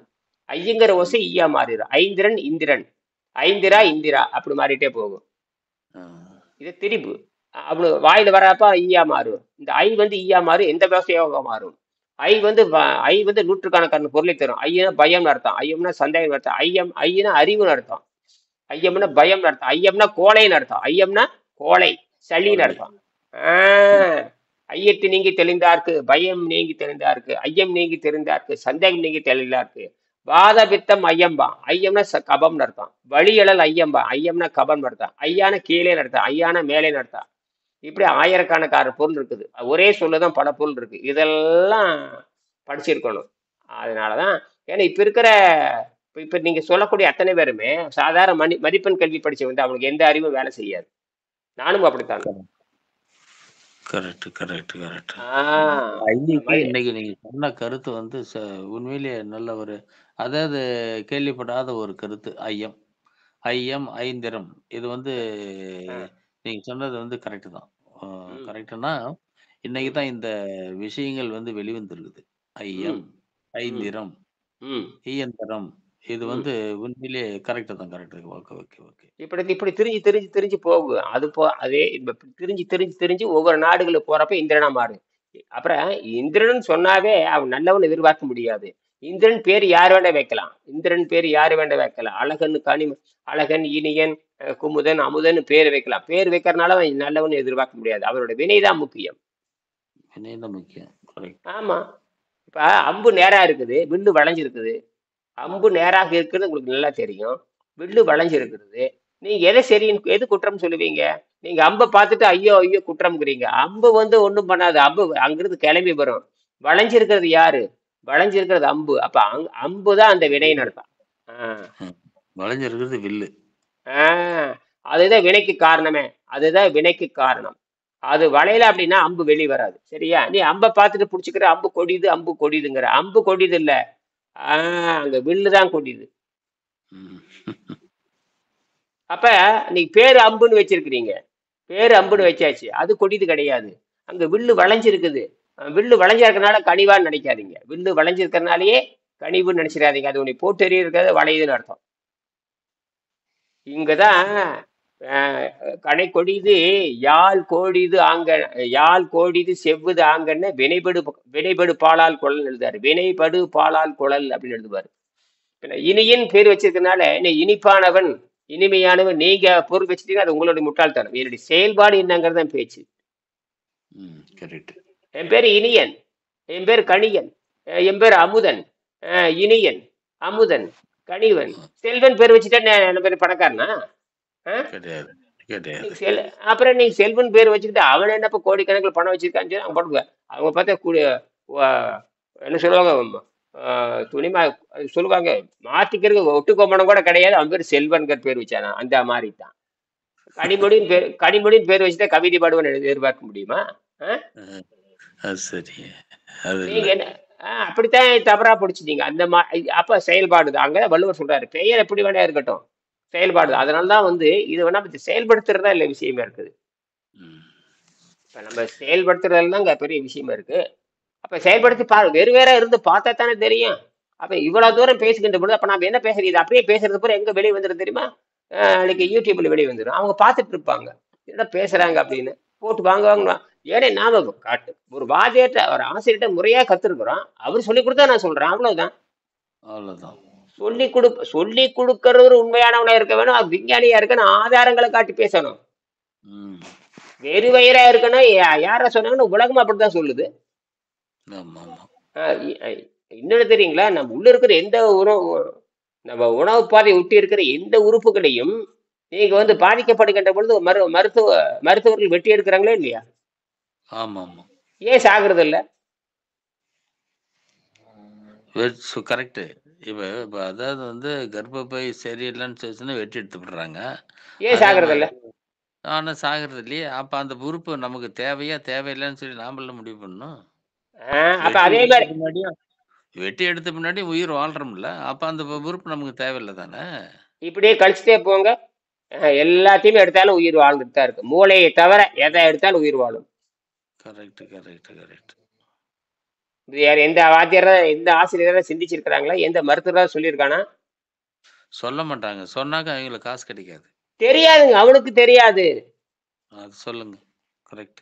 ஐங்கிற ம். ஓசை ஈயா மாறிடும். ஐந்திரன், இந்திரன். ஐந்திரா, ம். இந்திரா. அப்படி மாறிட்டே போகும். ஆ. இது திரிபு. அப்படி வாயில வர்றப்ப ஈயா மாறும். இந்த ஐ வந்து ஈயா மாறும். எந்த பாஷையாக மாறும். ஐ வந்து நூற்றுக்கணக்கான பொருளை தரும். ஐயனா பயம்னு அர்த்தம். ஐயம்னா சந்தேகம் அர்த்தம். ஐயனா அறிவுன்னு அர்த்தம். ஐயம்னா ம். பயம்னு அர்த்தம். ஐயம்னா கோழைன்னு அர்த்தம். ஐயம்னா கோழை, சளின்னு கோழை. அர்த்தம். ம். ஆஹ் ஐயத்து நீங்கி தெளிந்தார்க்கு, பயம் நீங்கி தெளிந்தார்க்கு, ஐயம் நீங்கி தெரிந்தார்க்கு, சந்தேகம் நீங்கி தெளிந்தார்க்கு. வாத பித்தம் ஐயம்பா. ஐயம்னா கபம்னு அர்த்தம். வழியழல் ஐயம்பா. ஐயம்னா கபம் அர்த்தம். ஐயான கீழே அர்த்தம். ஐயான மேலே அர்த்தம். இப்படி ஆயிரக்கணக்கான பொருள் இருக்குது. ஒரே சொல்லுதான் பல பொருள் இருக்கு. இதெல்லாம் படிச்சிருக்கணும். அதனாலதான் ஏன்னா இப்ப நீங்க சொல்லக்கூடிய அத்தனை பேருமே சாதாரண மதிப்பெண் கல்வி படிச்சு வந்து அவங்களுக்கு எந்த அறிவும் வேலை செய்யாது. நானும் அப்படித்தான். Correct, correct, correct. ஆஹ் ஐக்கு மதி இன்னைக்கு நீங்க சொன்ன கருத்து வந்து உண்மையிலேயே நல்ல ஒரு அதாவது கேள்விப்படாத ஒரு கருத்து. ஐயம், ஐயம், ஐந்திரம். இது வந்து ஆஹ் நீங்க சொன்னது வந்து கரெக்ட் தான். உம் கரெக்ட்னா, இன்னைக்கு உம் தான் இந்த விஷயங்கள் வந்து வெளிவந்திருக்குது. உம் ஐயம், உம் ஐந்திரம், உம் இயந்திரம். இது உம் வந்து உண்மையிலேயே கரெக்ட் தான், கரெக்ட். Okay, okay, okay. இப்படி திரிஞ்சு திரிஞ்சு திரிஞ்சு போகும். அதே இப்ப திரிஞ்சு திரிஞ்சு திரிஞ்சு ஒவ்வொரு நாடுகளுக்கு போறப்ப இந்திரனா மாறு. அப்புறம் இந்திரன் சொன்னாவே அவன் நல்லவன் எதிர்பார்க்க முடியாது. இந்திரன் பேர் யார் வேண்ட வைக்கலாம். இந்திரன் பேர் யாரு வேண்ட வைக்கலாம். அழகன், இனியன், குமுதன், அமுதன் பேர் வைக்கலாம். பேர் வைக்கிறதுனால அவன் நல்லவன் எதிர்பார்க்க முடியாது. அவனோட வினைதான் முக்கியம். வினை தான் முக்கியம். கரெக்ட். ஆமா. இப்ப அம்பு நேரா இருக்குது, வில்லு வளைஞ்சிருக்குது. அம்பு நேராக இருக்குன்னு உங்களுக்கு நல்லா தெரியும். வில்லு வளைஞ்சிருக்கிறது. நீங்க எதை சரின்னு எது குற்றம் சொல்லுவீங்க? நீங்க அம்ப பார்த்துட்டு ஐயோ ஐயோ குற்றம்ங்கிறீங்க. அம்பு வந்து ஒண்ணும் பண்ணாது. அம்பு அங்கிருந்து கிளம்பி வரும். வளைஞ்சிருக்கிறது யாரு? வளைஞ்சிருக்கிறது அம்பு. அப்ப அம்பு தான் அந்த வினைன்னு வில்லு. அர்த்தம். ஆஹ் ம். வளைஞ்சிருக்கிறது வில்லு. ஆஹ் அதுதான் வினைக்கு காரணமே. அதுதான் வினைக்கு காரணம். அது வளையல அப்படின்னா அம்பு வெளி வராது. சரியா? நீ அம்ப பார்த்துட்டு புடிச்சுக்கிற அம்பு கொடிதுங்கிற. அம்பு கொடிது இல்ல. அங்க வில்லு தான் கொடிது. ம். அப்ப நீ பேரு அம்புன்னு வச்சிருக்கிறீங்க. பேரு அம்புன்னு வச்சாச்சு. அது கொடிது கிடையாது. அங்க வில்லு வளைஞ்சிருக்குது. வில்லு வளைஞ்சா இருக்கறனால கனிவான்னு நினைக்காதீங்க. வில்லு வளைஞ்சிருக்கறனாலயே கனிவுன்னு நினைச்சிடாதீங்க. அது உன்னை போட்டு எறியறது வளையுதுன்னு அர்த்தம். இங்கதான் சரி. கனை கொடிது யாழ் கோடிது செவ்வுது ஆங்கன்னு வினைபடு பாலால் குழல் எழுதாரு. வினைபடு பாலால் குழல் அப்படின்னு எழுதுவாரு. இனியின் பேர் வச்சிருக்கனால நீ இனிப்பானவன், இனிமையானவன் நீங்க பொருள் வச்சுட்டீங்கன்னா அது உங்களுடைய முட்டாள்தனம். என்னுடைய செயல்பாடு என்னங்கிறது தான் பேச்சு. ம். கரெக்ட். என் பேரு இனியன், என் பேர் கணியன், என் பேர் அமுதன், இனியன், அமுதன், கணிவன், செல்வன் பேர் வச்சுட்டா என்ன பேர் பணக்காரனா? அஹ்? கிடையாது, நீங்க கிடையாது. அப்புறம் நீங்க செல்வன் பேர் வச்சுக்கிட்டு அவன் என்னப்ப கோடிக்கணக்கில் பணம் வச்சிருக்கான்னு சொல்லி அவங்க போடுங்க. அவங்க பார்த்தா என்ன சொல்லுவாங்க, துணிமா சொல்லுவாங்க, மாத்திக்கிறதுக்கு ஒட்டுக்கோமணம் கூட கிடையாது. அவன் பேர் செல்வன்கிற பேர் வச்சானா அந்த மாதிரி தான். கனிமொழின்னு பேர் வச்சுட்டா கவிதை பாடுவன் எதிர்பார்க்க முடியுமா? அஹ்? அஹ், அது சரி. அது இல்ல. நீங்க என்ன அப்படித்தான் தவறா பிடிச்சிட்டீங்க. அப்ப செயல்பாடு தான். அங்கதான் வள்ளுவர் சொல்றாரு, பெயர் எப்படி வேணா இருக்கட்டும், செயல்பாடு தான். ம். அதனாலதான் வந்து இது வேணா செயல்படுத்துறதா இல்ல விஷயமே இருக்குது. ம். இப்ப நம்ம செயல்படுத்துறதுல தான் பெரிய விஷயமா இருக்கு. அப்ப செயல்படுத்தி பாரு, வேறு வேற இருந்து பார்த்தா தானே தெரியும். அப்ப இவ்வளவு தூரம் பேசுகின்ற பொழுது அப்ப நம்ம என்ன பேசுறது, இது அப்படியே பேசுறது பூரா எங்க வெளியே வந்துடும் தெரியுமா? அன்னைக்கு ம். யூடியூப்ல வெளியே வந்துடும். அவங்க பார்த்துட்டு இருப்பாங்க, என்ன பேசுறாங்க ம். அப்படின்னு. போட்டு வாங்க வாங்க. ஏன்னா நாம காட்டு ஒரு வாத்தியார்ட்ட ஒரு ஆசிரியர்கிட்ட முறையா கத்துருக்குறோம். அவர் சொல்லி கொடுத்தா நான் சொல்றேன், அவ்வளவுதான். அவ்வளவுதான். சொல்லி கொடுக்கறது உண்மையானவனா இருக்க வேணும். விஞ்ஞானியா இருக்கணும். ஆதாரங்களை காட்டி பேசணும். ம். வெறு வயிறா இருக்கணும். யார சொன்னாங்கன்னா உலகம் அப்படித்தான் சொல்லுது. ஆமா ஆமா. இன்னொன்னு தெரியுங்களா, நம்ம உள்ள இருக்கிற எந்த உணவு, நம்ம உணவு பாதை ஒட்டி இருக்கிற எந்த உறுப்புகளையும் நீங்க வந்து ம். பாதிக்கப்படுகின்ற பொழுது மருத்துவர்கள் வெட்டி எடுக்கிறாங்களா இல்லையா? ஆமா ஆமா. ஏன் சாகுறது இல்ல? கரெக்ட். இப்ப அதாவது வந்து கர்ப்பப்பை சரியில்லைன்னு சொல்லிச்சுன்னா வெட்டி எடுத்துடுறாங்க. ஏன் அதே சாகுறது இல்ல? மாதிரி ஆனா சாகுறது இல்லையே. அப்ப அந்த உறுப்பு நமக்கு தேவையா தேவையில்லைன்னு சொல்லி நாமல்ல முடிவு பண்ணணும். அப்ப வெட்டி அதே எடுத்த மாதிரி பின்னாடியும் வெட்டி எடுத்த பின்னாடி உயிர் வாழ்றோம்ல. அப்ப அந்த உறுப்பு நமக்கு தேவையில்ல தானே. இப்படியே கழிச்சுட்டே போங்க. எல்லாத்தையுமே எடுத்தாலும் உயிர் வாழ்ந்துட்டு தான் இருக்கு. மூளையை தவிர எதை எடுத்தாலும் உயிர் வாழும். Correct correct correct. இது யார், எந்த வாத்தியாரா, எந்த ஆசிரியரா சிந்திச்சிருக்கிறாங்களா? எந்த மருத்துவரா சொல்லியிருக்கானா? சொல்ல மாட்டாங்க. சொன்னாக்க அவங்களுக்கு காசு கிடைக்காது. தெரியாதுங்க, அவனுக்கு தெரியாது. அது சொல்லுங்க. கரெக்ட்.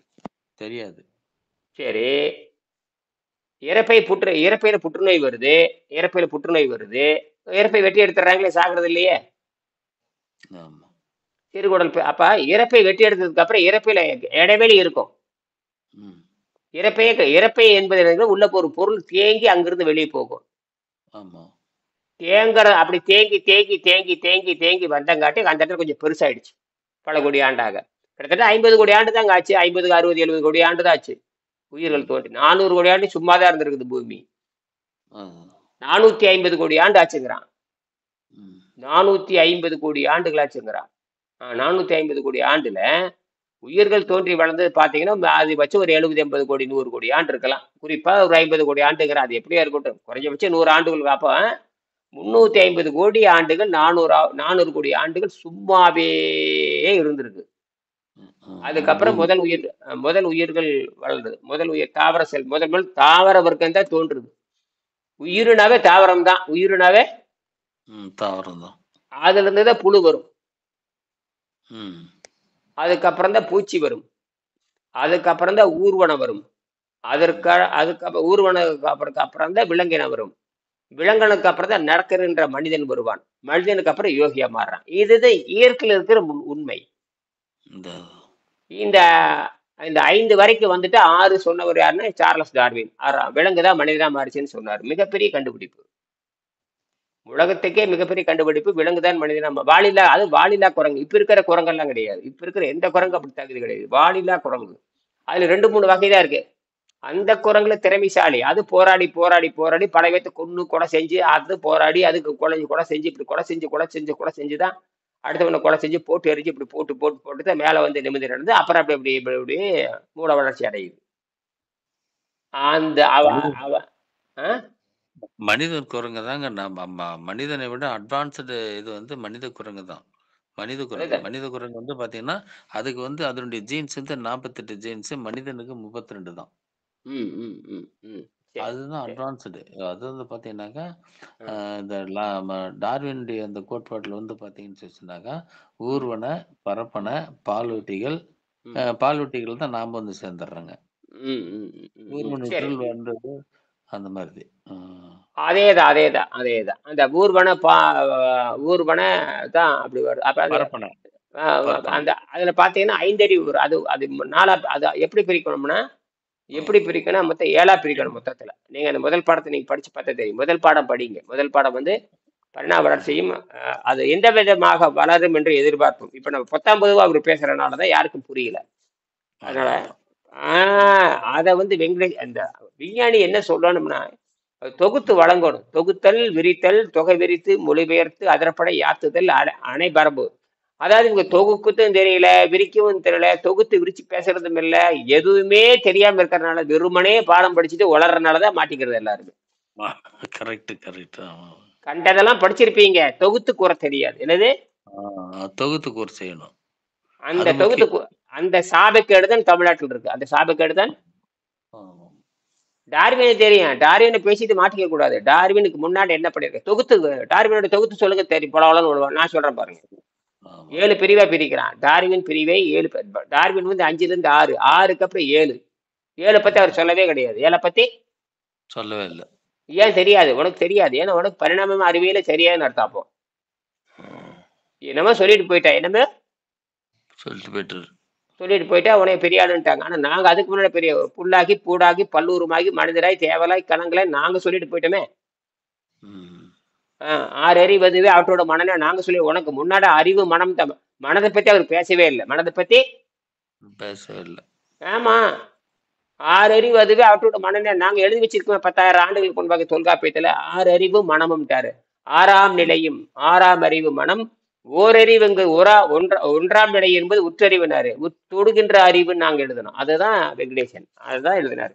தெரியாது. சரி, இறப்பையில புற்றுநோய் வருது. இறப்பையில புற்றுநோய் வருது. இறப்பை வெட்டி எடுத்துறாங்களே, சாகுறது இல்லையே. ஆமா. அப்ப இறப்பை வெட்டி எடுத்ததுக்கு அப்புறம் இறப்பையில இடைவெளி இருக்கும். ம். இறப்பை என்பது என்னது? உள்ள ஒரு பொருள் தேங்கி அங்கிருந்து வெளியே போகும். ஆமா. அப்படி தேங்கி தேங்கி தேங்கி தேங்கி தேங்கி வந்தங்காட்டி அந்த இடத்துல கொஞ்சம் பெருசாயிடுச்சு. பல கோடி ஆண்டாக. கிட்டத்தட்ட 50 கோடி ஆண்டு தாங்க ஆச்சு. 50, 60, 70 கோடி ஆண்டு தான் ஆச்சு உயிர்கள் ம். தோன்றி. 400 கோடி ஆண்டு சும்மா தான் இருந்திருக்குது பூமி. ஆ. 450 கோடி ஆண்டு ஆச்சுங்கிறான். ம். 450 கோடி ஆண்டுகள் ஆச்சுங்கிறான். 450 கோடி ஆண்டுல உயிர்கள் ம். தோன்றி வளர்ந்தது பாத்தீங்கன்னா அதிகபட்சம் ஒரு 70, 80 கோடி, 100 கோடி ஆண்டு இருக்கலாம். குறிப்பா ஒரு 50 கோடி ஆண்டுங்கிற, அது எப்படியா இருக்கட்டும், குறைஞ்சபட்சம் 100 ஆண்டுகள். அப்ப 350 கோடி ஆண்டுகள், 400 கோடி ஆண்டுகள் சும்மாவே இருந்திருக்கு. அதுக்கப்புறம் பூமி. முதல் உயிர்கள் வளர்ந்தது. முதல் உயிர் தாவர செல், முதல் தாவர வர்க்கம் தான் தோன்றுது. உயிரினாவே தாவரம் தான். உயிரினாவே தாவரம் தான். அதுல இருந்து தான் புழு வரும். ம். அதுக்கப்புறம் தான் பூச்சி வரும். அதுக்கப்புறம் தான் ஊர்வனம் வரும். ம். அதுக்கப்புறம் ஊர்வனத்துக்கு அப்புறம் தான் விலங்கினம் வரும். விலங்கினுக்கு அப்புறம் தான் நடக்கின்ற மனிதன் வருவான். மனிதனுக்கு அப்புறம் யோகியா மாறுறான். இதுதான் இயற்கையில் இருக்கிற உண்மை. இந்த இந்த இந்த 5 வரைக்கும் வந்துட்டு 6 சொன்னவர் யாருன்னா சார்லஸ் டார்வின். விலங்குதான் மனிதனா மாறிச்சுன்னு சொன்னார். மிகப்பெரிய கண்டுபிடிப்பு. உலகத்துக்கே மிகப்பெரிய கண்டுபிடிப்பு. விலங்குதான் மனிதனா வாலில்லா, அது வாலில்லா குரங்கு. இப்ப இருக்கிற குரங்கெல்லாம் கிடையாது. இப்ப இருக்கிற எந்த குரங்கு அப்படி தகுதி கிடையாது. வாலில்லா குரங்கு. அதுல 2, 3 வகை தான் இருக்கு. அந்த குரங்குல திறமைசாலி. அது போராடி போராடி போராடி பல பேர்த்த கொன்னு கொலை செஞ்சு, அது போராடி அதுக்கு கொலை செஞ்சு, இப்படி கொலை செஞ்சுதான் அடுத்தவனை கொலை செஞ்சு போட்டு எரிஞ்சு இப்படி போட்டு போட்டு போட்டு தான் மேல வந்து நிமிர்ந்து நடந்து அப்புறம் அப்படி இப்படி இப்படி இப்படி மூல வளர்ச்சி அடையுது. அந்த அவ மனிதன் அவ ஆ? மனிதன் குரங்கு தாங்க. நம்ம மனிதனை விட அட்வான்ஸ்டு இது வந்து மனித குரங்கு தான். அதுதான். மனித குரங்கு வந்து பார்த்தீங்கன்னா, அதுக்கு வந்து அதனுடைய ஜீன்ஸ் வந்து 48 ஜீன்ஸ். மனிதனுக்கு 32 தான். ம், ம், ம், ம். சரி, அதுதான் சரி. அட்வான்ஸ்டு. அது வந்து பார்த்தீங்கன்னாக்கா, ஆ, இந்த டார்வினுடைய அந்த கோட்பாட்டில வந்து பார்த்தீங்கன்னு சொன்னாக்கா, ம், ஊர்வன, பரப்பன, ம், ம், பாலூட்டிகள், ம், பாலூட்டிகள் தான் நாம வந்து சேர்ந்துடுறோங்க. ம், ம், ம், ம். சரி. ஊர்வனத்தில் வந்தது அந்த மாதிரி. அதேதான், அதேதான், அதேதான். அந்த ஊர்வன தான் அப்படி வருது. அப்ப அது பரப்பன, ஆ, பரப்பன. அந்த அதுல பாத்தீங்கன்னா 5 அறிவு வரும். அது அது 4 அது எப்படி பிரிக்கணும்னா, எப்படி ம். பிரிக்கணும், மொத்தம் 7 பிரிக்கணும் மொத்தத்துல. நீங்க அந்த முதல் பாடத்தை நீங்க படிச்சு பார்த்தா தெரியும். முதல் பாடம் படிங்க. முதல் பாடம் வந்து பரிணாம ம். வளர்ச்சியும் அது எந்த விதமாக வளரும் என்று எதிர்பார்ப்போம். இப்ப நம்ம 10ஆம் பொதுவா அவர் பேசுறதுனாலதான் யாருக்கும் புரியல. அதனால அதான், அதான். அத வந்து அந்த விஞ்ஞானி என்ன சொல்லணும்னா, தொகுத்து ம். வழங்கணும். தொகுத்தல், விரித்தல், தொகை விரித்து, மொழிபெயர்த்து, அதற்படை யாத்துதல், அணைபரம்பு. அதாவது இவங்க ம். தொகுக்கவும் தெரியல, விரிக்கவும் தெரியல, தொகுத்து விரிச்சு பேசுறதும் இல்ல, எதுவுமே தெரியாம இருக்கிறதுனால வெறுமனே பாடம் படிச்சுட்டு உளறனாலதான் மாட்டிக்கிறது எல்லாருமே. ஆ கரெக்ட், கரெக்ட். ஆமா. கண்டதெல்லாம் படிச்சிருப்பீங்க, தொகுத்து கூற தெரியாது. என்னது? தொகுத்து கூறு செய்யணும். அது அந்த தொகுத்து முக்கியம். அந்த சாபக்கேடு தான் தமிழ்நாட்டில் இருக்கு. அந்த சாபக்கேடு தான். ஆமா. டார்வினை தெரியும். டார்வினை பேசிட்டு மாட்டிக்க கூடாது. டார்வினுக்கு முன்னாடி என்ன பண்ணிருக்க தொகுத்து, டார்வினோட தொகுத்து சொல்லுங்க தெரியும். பலவளன்னு விடுவான். நான் சொல்றேன் பாருங்க. ஆமா. 7 பிரிவா பிரிக்கிறான். டார்வின் பிரிவை 7. டார்வின் வந்து 5ல இருந்து 6, 6க்கு அப்புறம் 7. 7 பத்தி அவர் ம். சொல்லவே கிடையாது. 7 பத்தி சொல்லவே இல்ல. ஏன் தெரியாது? உனக்கு தெரியாது. ஏன்னா உனக்கு பரிணாமம் அறிவியல சரியான்னு அர்த்தம் அப்போ. ம். என்னமோ சொல்லிட்டு போயிட்டா. என்னமோ சொல்லிட்டு போயிட்டாரு. சொல்லிட்டு போயிட்டா உனைய பெரிய ஆளுன்ட்டாங்க. ஆனா நாங்க அதுக்கு முன்னாடி பெரிய புல்லாகி, பூடாகி, பல்லூருமாகி, மனிதராய், தேவலாய், கணங்களாய் நாங்க சொல்லிட்டு போயிட்டோமே. ம். ஆ, ஆறு அறிவு அதுவே அவற்றோட மனநல நாங்க சொல்லி உனக்கு முன்னாடி அறிவு மனம் மனதை பத்தி அவர் பேசவே இல்லை. மனதை பத்தி பேசவே இல்ல. ஆமா. ஆறு அறிவு அதுவே அவற்றோட மனநிலை நாங்க எழுதி வச்சிருக்கோம் 10,000 ஆண்டுகளுக்கு முன்பாக தொல்காப்பியத்துல. ஆறு அறிவு மனமும்ட்டாரு. ஆறாம் ம். நிலையும் ஆறாம் அறிவு மனம். ஓரறிவு இங்கு ஒன்றாம் நிலை என்பது உற்றறிவுனாரு. தொடுகின்ற அறிவுன்னு நாங்க எழுதணும். அதுதான் வெங்கடேசன் அதுதான் எழுதினாரு.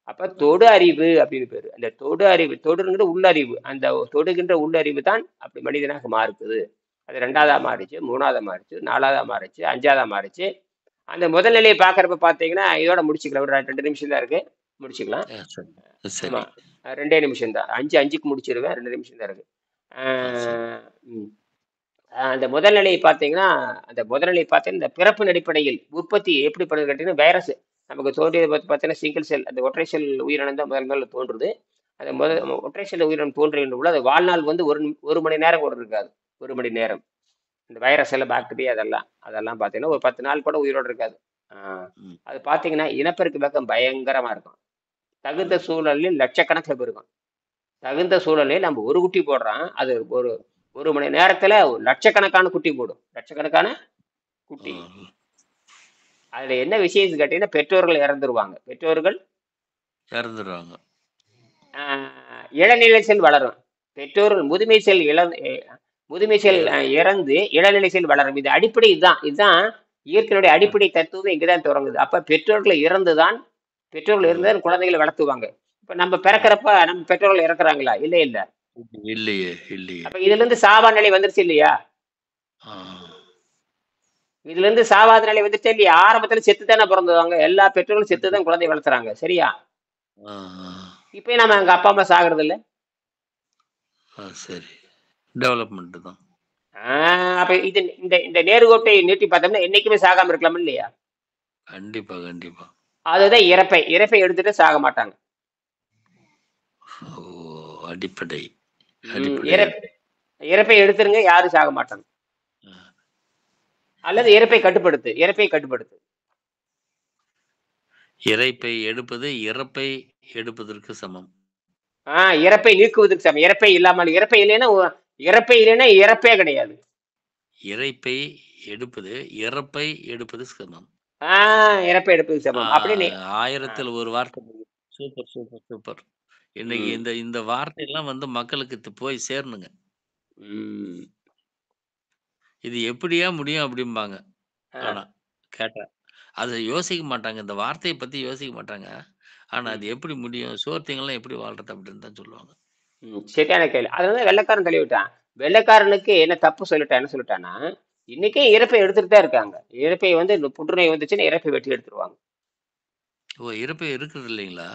அப்ப ம். தொடு அறிவு அப்படின்னு பேரு. அந்த தொடு அறிவு தொடுங்கிற உள்ளறிவு. அந்த தொடுகின்ற உள்ளறிவு தான் அப்படி மனிதனாக மாறுக்குது. அது 2வதா ம். மாறிச்சு, 3வதா மாறிச்சு, 4வதா மாறிச்சு, 5வதா மாறிச்சு. அந்த முதல் நிலையை பார்க்கறப்ப பார்த்தீங்கன்னா, இதோட முடிச்சுக்கலாம். ஒரு 2 நிமிஷம் தான் இருக்கு. முடிச்சுக்கலாம். சரி. ஆமா. சரி. 2 நிமிஷம் தான். 5:05க்கு முடிச்சிருவேன். 2 நிமிஷம் தான் இருக்கு. ஆ, சரி. ம். அந்த முதல் நிலையை பார்த்தீங்கன்னா, அந்த முதல் நிலை பார்த்தீங்கன்னா, இந்த பிறப்பின் அடிப்படையில் உற்பத்தி எப்படி பண்ணுது கேட்டீங்கன்னா, வைரஸ் நமக்கு தோன்றியது பார்த்தீங்கன்னா, சிங்கிள் செல் அந்த ஒற்றை செல் உயிரினம் தான் முதல்ல தோன்றுது. அந்த ம். ஒற்றை செல் உயிரினம் தோன்றுகின்ற பொழுது, அது வாழ்நாள் வந்து 1 மணி நேரம் கூட இருக்காது. 1 மணி நேரம். இந்த வைரஸ் எல்லாம் பாக்டீரியா அதெல்லாம் பார்த்தீங்கன்னா, ஒரு 10 நாள் கூட உயிரோட இருக்காது. ஆ. ம். அது பார்த்தீங்கன்னா, இனப்பெருக்க வேகம் பயங்கரமா இருக்கும். தகுந்த ம். சூழலில் லட்சக்கணக்கில பெருகும். தகுந்த சூழலில் நம்ம ஒரு குட்டி போடுறான். அது ஒரு 1 மணி நேரத்துல லட்சக்கணக்கான குட்டி போடும். லட்சக்கணக்கான குட்டி. ம். அதுல என்ன விஷயம்னு கேட்டீங்கன்னா, பெற்றோர்கள் இறந்துருவாங்க. பெற்றோர்கள் இறந்துருவாங்க. ஆ, இளநிலை செல் வளரும். பெற்றோர்கள் முதுமை செல் இற இறந்து இளநிலை செல் வளரும். இது அடிப்படை இதுதான். இதுதான் இயற்கையுடைய ம். அடிப்படை தத்துவம் இங்கதான் தொடங்குது. அப்ப பெற்றோர்கள் இறந்துதான் பெற்றோர்கள் ம். இறந்துதான் குழந்தைகளை வளர்த்துவாங்க. இப்ப நம்ம ம். பிறக்கிறப்ப நம்ம பெற்றோர்கள் இறக்குறாங்களா? இல்ல இல்ல. இல்லையே, இல்லையே. அப்ப இதுல இருந்து சாவா நிலை வந்துருச்சு இல்லையா? ஆ. இதுல இருந்து சாவாத நிலை வந்துருச்சு இல்லையா? ஆரம்பத்துல செத்து தானே பிறந்தவங்க. எல்லா பெற்றோர்களும் செத்து தான் குழந்தை வளர்த்துறாங்க. சரியா? ஆ. இப்பயும் நம்ம எங்க அப்பா அம்மா சாகுறது இல்ல. சரி. டெவலப்மெண்ட் தான். அப்ப இது இந்த இந்த நேர்கோட்டை நீட்டி பார்த்தோம்னா என்னைக்குமே சாகாம இருக்கலாம் இல்லையா? கண்டிப்பா, கண்டிப்பா. அதுதான் இறப்பை. இறப்பை எடுத்துட்டு சாக மாட்டாங்க. ஓ! அடிப்படை. ம். அடிப்படை. இறப்பை எடுத்துருங்க யாரும் சாக மாட்டாங்க. அ. அல்லது இறப்பை கட்டுப்படுத்து. இறப்பை கட்டுப்படுத்து. இரைப்பை எடுப்பது இறப்பை எடுப்பதற்கு சமம். இறப்பை நீக்குவதற்கு சமம். இறப்பை இல்லைன்னா இறப்பே கிடையாது. இரைப்பை எடுப்பது இறப்பை எடுப்பது சமம். ஆ இறப்பை எடுப்பதற்கு ஆ சமம். அப்படின்னு ஆ. 1000ல் ஒரு வார்த்தை. Super, super, super. இன்னைக்கு ம். இந்த இந்த வார்த்தையெல்லாம் வந்து மக்களுக்கு போய் சேரணுங்க. ம். இது எப்படியா முடியும் அப்படிம்பாங்க. ஆ. ஆனா, கேட்டா. அத யோசிக்க மாட்டாங்க. இந்த வார்த்தைய பத்தி யோசிக்க மாட்டாங்க. ஆனா, ம். அது எப்படி முடியும்? சோர்த்திங்கலாம் எப்படி வாழ்றது அப்படின்னு தான் சொல்லுவாங்க. சரியான கேள்வி. அதனால வெள்ளைக்காரன் தள்ளிவிட்டான். வெள்ளைக்காரனுக்கு என்ன தப்பு சொல்லிட்டான் என்ன சொல்லிட்டான்னா, இன்னைக்கே இரைப்பை எடுத்துட்டு தான் இருக்காங்க. இரைப்பை வந்து இந்த புற்றுநோய் வந்துச்சுன்னா இரைப்பை வெட்டி எடுத்துருவாங்க. ஓ! இறப்பே இருக்கிறது இல்லைங்களா?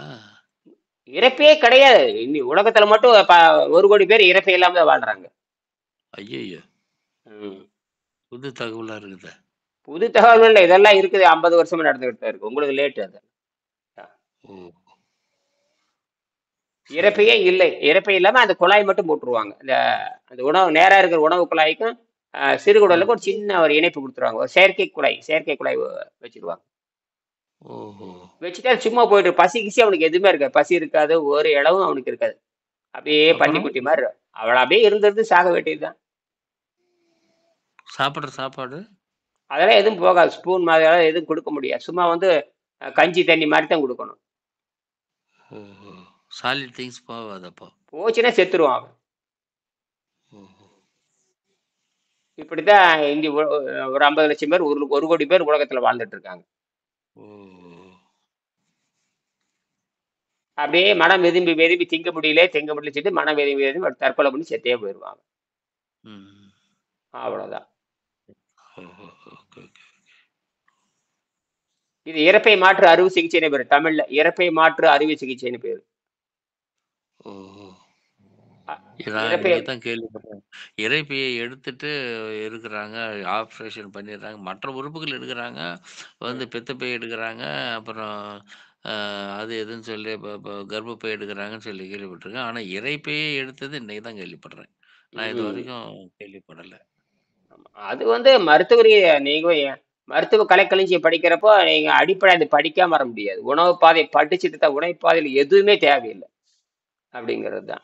இரைப்பையே கிடையாது. உலகத்துல மட்டும் 1 கோடி பேர் இரைப்பை இல்லாம தான் வாழ்றாங்க. ஐய்யய்யோ! ம். புது தகவலா இருக்குதே. புது தகவல் இல்ல. இதெல்லாம் இருக்குது 50 வருஷமா நடந்துகிட்டு தான் இருக்கு. உங்களுக்கு லேட் அது. ஓ! சரி. இரைப்பையே இல்லை. இரைப்பை இல்லாம அந்த குழாய் மட்டும் போட்டுருவாங்க. அந்த உணவு நேரா இருக்கிற உணவு குழாய்க்கும் ம். சிறுகுடலுக்கும் ஒரு சின்ன ஒரு இணைப்பு கொடுத்துருவாங்க. ஒரு செயற்கை குழாய் வச்சிருவாங்க. ஓஹோ! வச்சுட்டா சும்மா போயிட்டு பசி கிசி அவனுக்கு எதுவுமே இருக்காது. பசி இருக்காது. ஒரு இளவும் அவனுக்கு இருக்காது. அப்படியே அப்புறம் பன்னிக்குட்டி மாதிரி அவள அப்படியே இருந்திருந்து சாக வேண்டியதுதான். சாப்பிடுற சாப்பாடு? அதெல்லாம் எதுவும் போகாது. ஸ்பூன் மாதிரி அதெல்லாம் எதுவும் கொடுக்க முடியாது. சும்மா வந்து கஞ்சி தண்ணி மாதிரி தான் கொடுக்கணும். ஓஹோ! சாலிட் திங்ஸ் போவாது அப்போ. போச்சுன்னா செத்துருவான் அவன். ஓஹோ! இப்படித்தான் ஒரு 50 லட்சம் பேர் 1 கோடி பேர் உலகத்துல வாழ்ந்துட்டு இருக்காங்க. ஓ! அப்படியே மனம் வெதும்பி வெதும்பி திங்க முடியல சொல்லிட்டு மனம் வெதும்பி வெதும்பி தற்கொலை பண்ணி செத்தே போயிடுவாங்க. ம். அவ்வளவுதான். ஓஹோ! Okay, okay. இது இரைப்பை மாற்று அறுவை சிகிச்சைன்னு பேரு. தமிழ்ல இரைப்பை மாற்று அறுவை சிகிச்சைன்னு பேரு. ஓஹோ! அ நான் இரைப்பை இன்னைக்கு தான் கேள்விப்பட்டேன். இரைப்பையை எடுத்துட்டு இருக்கிறாங்க. ஆப்ரேஷன் பண்ணிடுறாங்க. மற்ற உறுப்புகள் எடுக்குறாங்க. வந்து ம். பித்தப்பை எடுக்குறாங்க. அப்புறம் அ அது எதுன்னு சொல்லி கர்ப்பப்பை எடுக்குறாங்கன்னு சொல்லி கேள்விப்பட்டுருக்கேன். ஆனா இரைப்பையே எடுத்தது இன்னைக்கு தான் கேள்விப்படுறேன். நான் ம். இதுவரைக்கும் கேள்விப்படல. அது வந்து மருத்துவ ரீதியா மருத்துவ கலைக்களஞ்சியம் படிக்கிறப்போ நீங்க அடிப்படை அது படிக்காம வர முடியாது. உணவு பாதை படிச்சுட்டு தான் உணவு பாதையில எதுவுமே தேவையில்லை அப்படிங்கிறது தான்.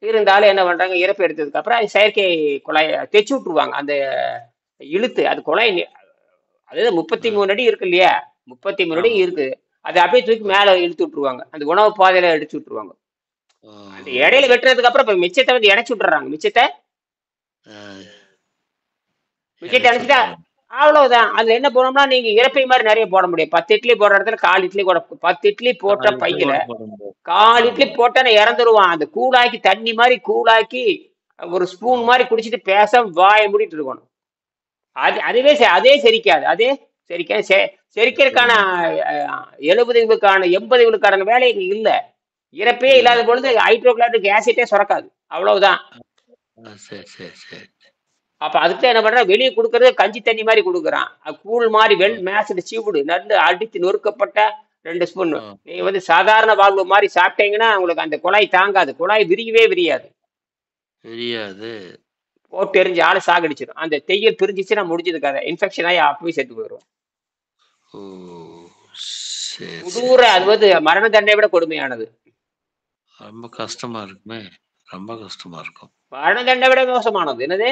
இருந்தாலும் என்ன பண்றாங்க, இறப்பு எடுத்ததுக்கு அப்புறம் அது செயற்கை குழாய தைச்சு விட்டுருவாங்க. அந்த இழுத்து அது குழாய் அதாவது ஆ, 33 அடி இருக்கு இல்லையா? 33 அடி ஆமாங்க. இருக்கு. அத அப்படியே தூக்கி ஆ, மேல இழுத்து விட்டுருவாங்க. அந்த உணவு பாதையில அடிச்சு விட்டுருவாங்க. அந்த ஓ! இடையில வெட்டுறதுக்கு அப்புறம் இப்ப மிச்சத்தை வந்து இணைச்சு விட்டுறாங்க. ஆ, மிச்சத்தை இணைச்சு இணைச்சுட்டா விட்டுருவாங்க. அவ்வளவுதான். அதுல என்ன போனோம்னா நீங்க இறப்பை மாதிரி நிறைய போட முடியும். 10 இட்லி போடுற இடத்துல 1/4 இட்லி கூட 10 இட்லி போட்ட 4 இட்லி பையில கூட போட முடியாது. 1/4 இட்லி ஆமா. போட்டா இறந்துருவான். அந்த கூழாக்கி தண்ணி மாதிரி கூழாக்கி ஒரு ஆ, ஸ்பூன் மாதிரி குடிச்சிட்டு பேசாம வாயை மூடிட்டு இருக்கணும். அதுவே அதே செரிக்காது. அதே செரிக்காது. செரிக்கிறதுக்கான சரிங்க. 70 விழுக்கான 80 விழுக்கான வேலை இங்க இல்ல. இறப்பே இல்ல. இல்லாத பொழுது ஹைட்ரோகுளோரிக் ஆசிட்டே சுரக்காது. அவ்வளவுதான். சரி, சரி, சரி. அப்ப அதுக்கு என்ன பண்றான், வெளிய குடுக்கறது கஞ்சி தண்ணி மாரி குடுக்குறான். கூழ் மாரி ஆ, மேஸ்டு சீவுடு நல்ல அடித்து நொறுக்கப்பட்ட 2 ஸ்பூன். ஆ. நீங்க வந்து சாதாரண வாழ்வு மாரி சாப்பிட்டீங்கன்னா, உங்களுக்கு அந்த குழாய் தாங்காது. குழாய் விரியவே விரியாது. தெரியாது. போட்டு எரிஞ்சு ஆள சாகடிச்சிரும். அந்த தையல் பிரிஞ்சுச்சுன்னா முடிஞ்சது கதை. இன்ஃபெக்ஷன் ஆயி அப்பவே செத்து போயிருவான். ஓ! சரி, கொடூர சரி, அது சரி. வந்து மரண தண்டனைய விட கொடுமையானது. ரொம்ப கஷ்டமா இருக்குமே! ரொம்ப கஷ்டமா இருக்கும். மரண தண்டனை விட மோசமானது. என்னது?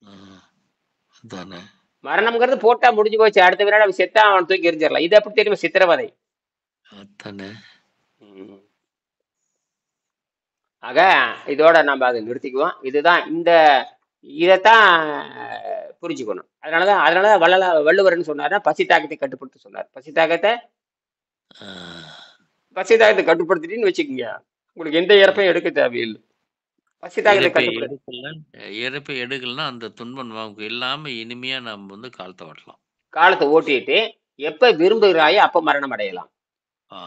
ஆ, அதானே. மரணம்ங்கிறது போட்டா முடிஞ்சு போச்சு. அடுத்த வினாடி அவன் செத்தா அவன தூக்கி எறிஞ்சிரலாம். இது எப்படி தெரியுமா? சித்திரவதை. அதானே. ம். ஆக இதோட நம்ம அத நிறுத்திக்குவோம். இதுதான் இதத்தான் புரிஞ்சுக்கணும். அதனாலதான் வள்ளுவர் என்ன சொன்னாருன்னா, பசி தாகத்தை கட்டுப்படுத்த சொன்னார். ஆ. பசி தாகத்தை கட்டுப்படுத்திட்டீங்கன்னு வச்சுக்கோங்க. உங்களுக்கு எந்த ம். இறப்பையும் எடுக்க தேவையில்லை. பசி தாகத்தை இரைப்பை கட்டுப்படு எடுக்கல இரைப்பை எடுக்கலன்னா, அந்த துன்பம் நமக்கு இல்லாம இனிமையா நம்ம வந்து காலத்த ஓட்டலாம். காலத்தை ஓட்டிட்டு எப்ப விரும்புகிறாயோ அப்ப மரணம் அடையலாம். ஆ,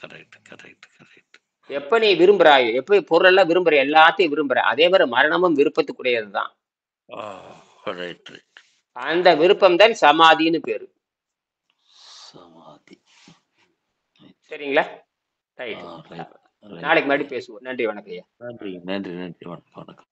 கரெக்ட், கரெக்ட், கரெக்ட். எப்ப நீ விரும்புறாயோ, எப்ப பொருள் எல்லாம் விரும்புற எல்லாத்தையும் விரும்புற. அதே மாதிரி மரணமும் விருப்பத்துக்குரியதுதான். ஆ, ரைட், ரைட். அந்த விருப்பம் தான் சமாதின்னு பேரு. சமாதி. சரிங்களா? ஆ, ரைட். ரைட், ரைட், நாளைக்கு மறுபடியும் ரைட். பேசுவோம். நன்றி, வணக்கம் ஐயா. நன்றி, நன்றி, நன்றி. வணக்கம், வணக்கம்.